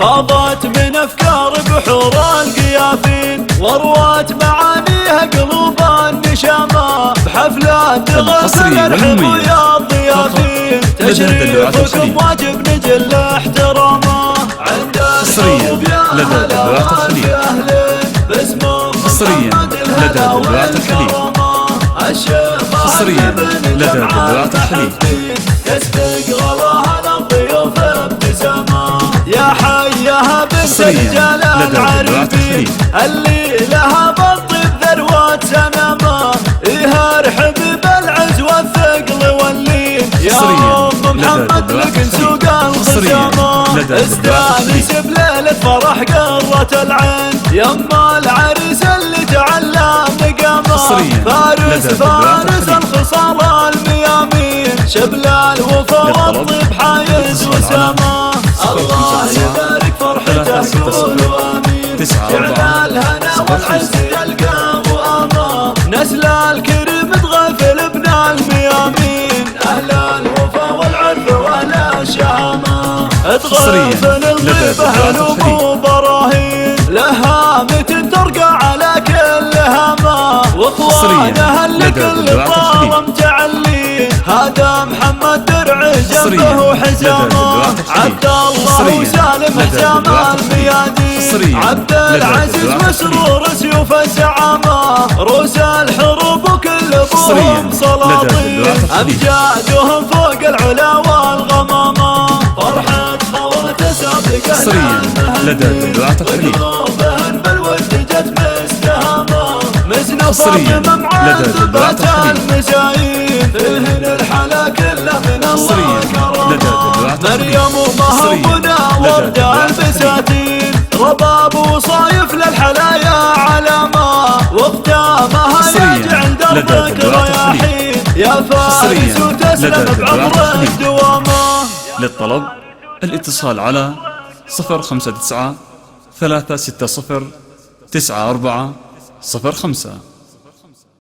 فاضت من أفكار بحور القيافين، وروت معانيها قلوب النشامة، بحفلات تغسل الرحب ويا الضيافين، تشريفكم واجب نجل احترامه، عند الحروب يا هلا والأهلين، باسم محمد الهلا والكرامة، الشيخ بن جمعة الحفيد، يسبق غلاها للضيوف ابتسامة، يا حيها بنت رجال العريفين، اللي لها بالطيب ذروة سنامة، إيها رحب بالعز والثقل واللين، يا أم محمد لك سوق الخشامة، استانس بليلة فرح قرة العين، يما العريس اللي تعلى مقامه، فارس الخصال الميامين، شبل الوفا والطيب حايز وسامه، الله يبارك فرحته قولوا امين، جعل الهنا والعز يلقى مؤامه، نسل الكريم تغفل ابن الميامين، اهل الوفا والعرف واهل الشهامه، تغفل الضيبه هلوب وبراهين، لها متن ترقى على كل هامه، واخوانها اللي كل طال متعلين، هذا محمد درع جنبه وحزامه، عبد الله وسالم حزام الميادين، عبد العزيز مسرور سيوف الزعامه، روس الحروب وكل ابوهم سلاطين، امجادهم فوق العلا والغمامه، فرحه خوات سابقه المهندين، وقلوبهن بالود جت مستهامه، مسنا فاطمه مع زبات المزايين، فيهن الحلا كله من الله كرامه، مريم ومهوبنا ورد البساتين، رباب وصايف للحلايا علامه، واختامها يجعل دربك رياحين، يا فارس وتسلم بعمر الدوامه. للطلب الاتصال على 059 360 9405.